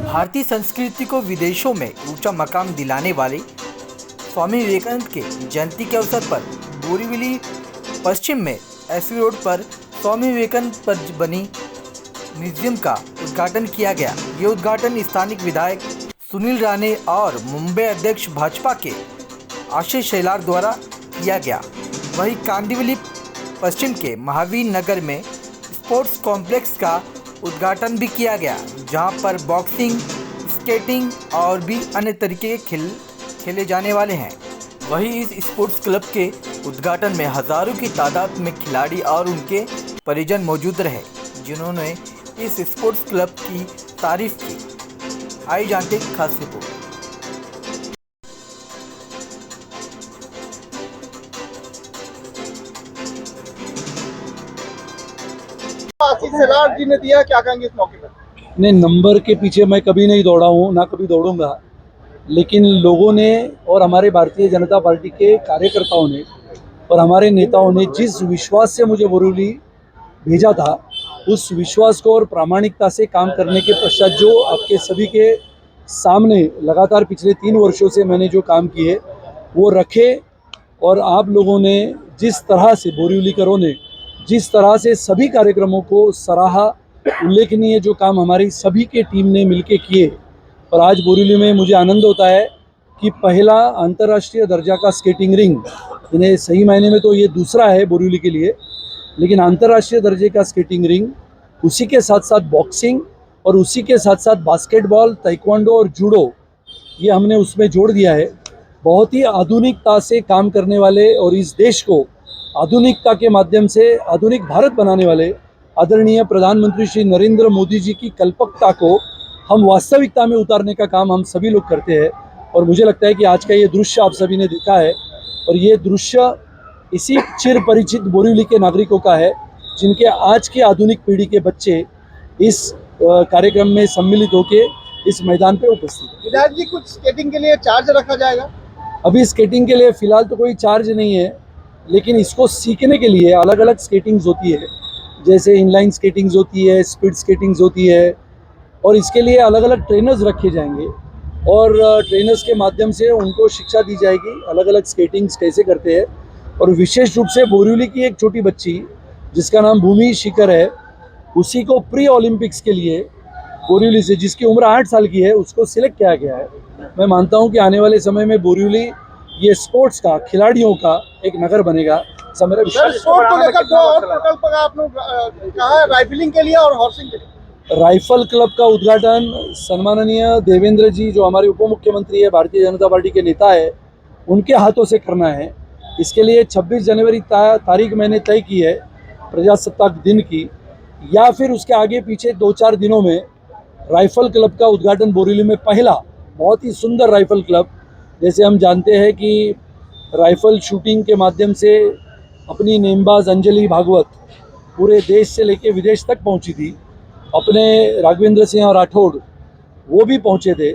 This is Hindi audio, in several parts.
भारतीय संस्कृति को विदेशों में ऊंचा मकाम दिलाने वाले स्वामी विवेकानंद के जयंती के अवसर पर बोरीवली पश्चिम में एसवी रोड पर स्वामी विवेकानंद पर बनी म्यूजियम का उद्घाटन किया गया। ये उद्घाटन स्थानीय विधायक सुनील राणे और मुंबई अध्यक्ष भाजपा के आशीष शेलार द्वारा किया गया। वहीं कांदिवली पश्चिम के महावीर नगर में स्पोर्ट्स कॉम्प्लेक्स का उद्घाटन भी किया गया, जहां पर बॉक्सिंग, स्केटिंग और भी अन्य तरीके के खेले जाने वाले हैं। वहीं इस स्पोर्ट्स क्लब के उद्घाटन में हजारों की तादाद में खिलाड़ी और उनके परिजन मौजूद रहे, जिन्होंने इस स्पोर्ट्स क्लब की तारीफ की। आइए जानते खास रिपोर्ट। आशीष शेलार जी ने दिया, क्या कहेंगे इस मौके पर? नहीं, नंबर के पीछे मैं कभी नहीं दौड़ा हूँ, ना कभी दौड़ूंगा, लेकिन लोगों ने और हमारे भारतीय जनता पार्टी के कार्यकर्ताओं ने और हमारे नेताओं ने जिस विश्वास से मुझे बोरीवली भेजा था, उस विश्वास को और प्रामाणिकता से काम करने के पश्चात जो आपके सभी के सामने लगातार पिछले 3 वर्षों से मैंने जो काम किए वो रखे, और आप लोगों ने जिस तरह से बोरीवलीकरों ने जिस तरह से सभी कार्यक्रमों को सराहा, उल्लेखनीय जो काम हमारी सभी के टीम ने मिलके किए। और आज बोरीवली में मुझे आनंद होता है कि पहला अंतर्राष्ट्रीय दर्जा का स्केटिंग रिंग, इन्हें सही मायने में तो ये दूसरा है बोरीवली के लिए, लेकिन अंतर्राष्ट्रीय दर्जे का स्केटिंग रिंग, उसी के साथ साथ बॉक्सिंग और उसी के साथ साथ बास्केटबॉल, ताइक्वांडो और जूडो, ये हमने उसमें जोड़ दिया है। बहुत ही आधुनिकता से काम करने वाले और इस देश को आधुनिकता के माध्यम से आधुनिक भारत बनाने वाले आदरणीय प्रधानमंत्री श्री नरेंद्र मोदी जी की कल्पकता को हम वास्तविकता में उतारने का काम हम सभी लोग करते हैं। और मुझे लगता है कि आज का ये दृश्य आप सभी ने देखा है, और ये दृश्य इसी चिर परिचित बोरीवली के नागरिकों का है, जिनके आज की आधुनिक पीढ़ी के बच्चे इस कार्यक्रम में सम्मिलित होकर इस मैदान पे उपस्थित हैं। विधायक जी, कुछ स्केटिंग के लिए चार्ज रखा जाएगा? अभी स्केटिंग के लिए फिलहाल तो कोई चार्ज नहीं है, लेकिन इसको सीखने के लिए अलग अलग स्केटिंग्स होती है, जैसे इनलाइन स्केटिंग्स होती है, स्पीड स्केटिंग्स होती है, और इसके लिए अलग अलग ट्रेनर्स रखे जाएंगे और ट्रेनर्स के माध्यम से उनको शिक्षा दी जाएगी अलग अलग स्केटिंग्स कैसे करते हैं। और विशेष रूप से बोरीवली की एक छोटी बच्ची जिसका नाम भूमि शिखर है, उसी को प्री ओलंपिक्स के लिए बोरीवली से, जिसकी उम्र 8 साल की है, उसको सिलेक्ट किया गया है। मैं मानता हूं कि आने वाले समय में बोरीवली ये स्पोर्ट्स का, खिलाड़ियों का एक नगर बनेगा, ऐसा मेरा विश्वास है। स्पोर्ट को लेकर 2 और प्रकल्प का आपने कहा है, राइफलिंग के लिए और हॉर्सिंग के लिए। राइफल क्लब का उद्घाटन सम्माननीय देवेंद्र जी, जो हमारे उप मुख्यमंत्री है, भारतीय जनता पार्टी के नेता है, उनके हाथों से करना है। इसके लिए 26 जनवरी तारीख मैंने तय की है, प्रजासत्ताक दिन की, या फिर उसके आगे पीछे 2-4 दिनों में राइफल क्लब का उद्घाटन बोरीवली में, पहला बहुत ही सुंदर राइफल क्लब। जैसे हम जानते हैं कि राइफल शूटिंग के माध्यम से अपनी नेमबाज अंजलि भागवत पूरे देश से लेकर विदेश तक पहुंची थी, अपने राघवेंद्र सिंह राठौड़ वो भी पहुंचे थे,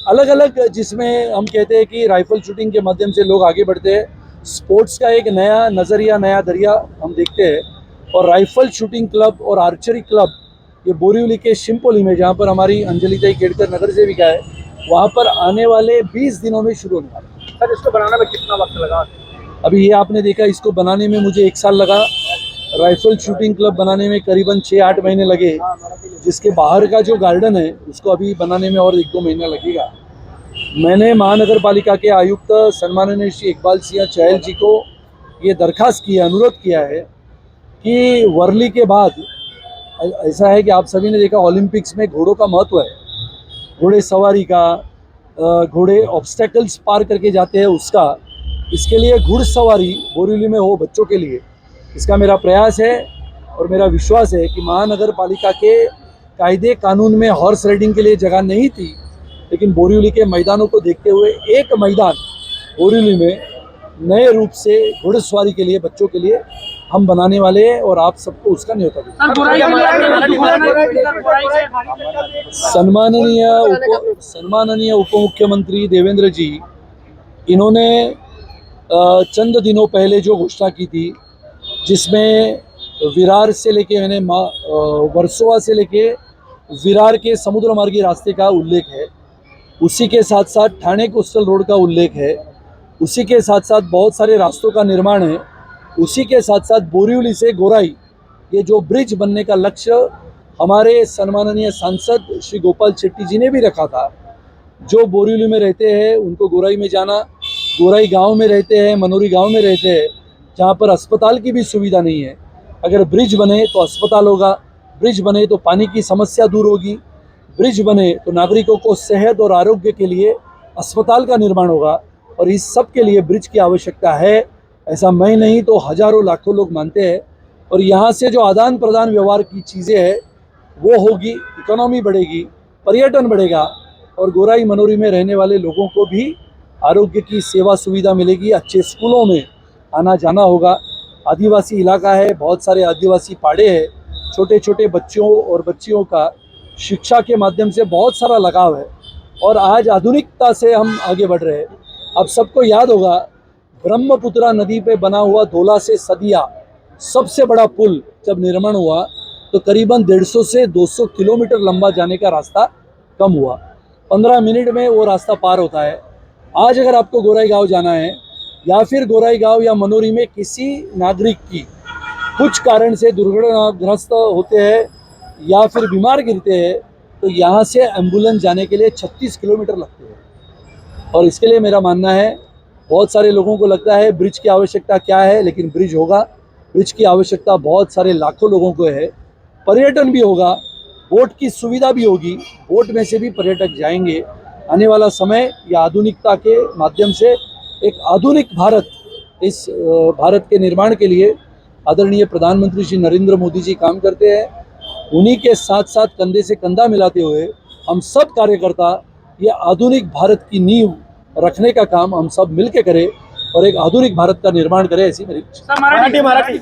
अलग अलग, जिसमें हम कहते हैं कि राइफल शूटिंग के माध्यम से लोग आगे बढ़ते हैं। स्पोर्ट्स का एक नया नज़रिया, नया दरिया हम देखते हैं। और राइफल शूटिंग क्लब और आर्चरी क्लब ये बोरीवली के शिमपोली में, जहाँ पर हमारी अंजलि ताई केड़कर नगर सेविका है, वहाँ पर आने वाले 20 दिनों में शुरू होने वाला है। सर, इसको बनाने में कितना वक्त लगा? अभी ये आपने देखा, इसको बनाने में मुझे 1 साल लगा। राइफल शूटिंग क्लब बनाने में करीबन 6-8 महीने लगे। जिसके बाहर का जो गार्डन है उसको अभी बनाने में और 1-2 महीना लगेगा। मैंने महानगर पालिका के आयुक्त सम्माननीय श्री इकबाल सिंह चहल जी को ये दरखास्त किया, अनुरोध किया है कि वर्ली के बाद, ऐसा है कि आप सभी ने देखा ओलंपिक्स में घोड़ों का महत्व है, घोड़े सवारी का, घोड़े ऑब्स्टेकल्स पार करके जाते हैं उसका, इसके लिए घुड़सवारी बोरीवली में हो बच्चों के लिए, इसका मेरा प्रयास है। और मेरा विश्वास है कि महानगर पालिका के कायदे कानून में हॉर्स राइडिंग के लिए जगह नहीं थी, लेकिन बोरीवली के मैदानों को देखते हुए एक मैदान बोरीवली में नए रूप से घुड़सवारी के लिए बच्चों के लिए हम बनाने वाले हैं, और आप सबको उसका न्योता देंगे। सम्माननीय उप मुख्यमंत्री देवेंद्र जी, इन्होंने चंद दिनों पहले जो घोषणा की थी, जिसमें विरार से लेके, मैंने वर्सोवा से लेके विरार के समुद्र मार्गी रास्ते का उल्लेख है, उसी के साथ साथ ठाणे कोस्टल रोड का उल्लेख है, उसी के साथ साथ बहुत सारे रास्तों का निर्माण है, उसी के साथ साथ बोरीवली से गोराई ये जो ब्रिज बनने का लक्ष्य हमारे सम्माननीय सांसद श्री गोपाल शेट्टी जी ने भी रखा था। जो बोरीवली में रहते हैं उनको गोराई में जाना, गोराई गांव में रहते हैं, मनोरी गांव में रहते हैं, जहां पर अस्पताल की भी सुविधा नहीं है। अगर ब्रिज बने तो अस्पताल होगा, ब्रिज बने तो पानी की समस्या दूर होगी, ब्रिज बने तो नागरिकों को सेहत और आरोग्य के लिए अस्पताल का निर्माण होगा। और इस सब के लिए ब्रिज की आवश्यकता है, ऐसा मैं नहीं तो हजारों लाखों लोग मानते हैं। और यहाँ से जो आदान प्रदान व्यवहार की चीज़ें हैं वो होगी, इकोनॉमी बढ़ेगी, पर्यटन बढ़ेगा और गोराई मनोरी में रहने वाले लोगों को भी आरोग्य की सेवा सुविधा मिलेगी, अच्छे स्कूलों में आना जाना होगा। आदिवासी इलाका है, बहुत सारे आदिवासी पाड़े हैं, छोटे छोटे बच्चों और बच्चियों का शिक्षा के माध्यम से बहुत सारा लगाव है और आज आधुनिकता से हम आगे बढ़ रहे हैं। अब सबको याद होगा ब्रह्मपुत्रा नदी पे बना हुआ धोला से सदिया सबसे बड़ा पुल जब निर्माण हुआ तो करीबन 150 से 200 किलोमीटर लंबा जाने का रास्ता कम हुआ, 15 मिनट में वो रास्ता पार होता है। आज अगर आपको गोराई गांव जाना है या फिर गोराई गांव या मनोरी में किसी नागरिक की कुछ कारण से दुर्घटनाग्रस्त होते हैं या फिर बीमार गिरते हैं तो यहाँ से एम्बुलेंस जाने के लिए 36 किलोमीटर लगते हैं। और इसके लिए मेरा मानना है, बहुत सारे लोगों को लगता है ब्रिज की आवश्यकता क्या है, लेकिन ब्रिज होगा। ब्रिज की आवश्यकता बहुत सारे लाखों लोगों को है, पर्यटन भी होगा, बोट की सुविधा भी होगी, बोट में से भी पर्यटक जाएंगे। आने वाला समय या आधुनिकता के माध्यम से एक आधुनिक भारत, इस भारत के निर्माण के लिए आदरणीय प्रधानमंत्री श्री नरेंद्र मोदी जी काम करते हैं। उन्हीं के साथ साथ कंधे से कंधा मिलाते हुए हम सब कार्यकर्ता ये आधुनिक भारत की नींव रखने का काम हम सब मिलकर करें और एक आधुनिक भारत का निर्माण करें, ऐसी मेरी इच्छा। मराठी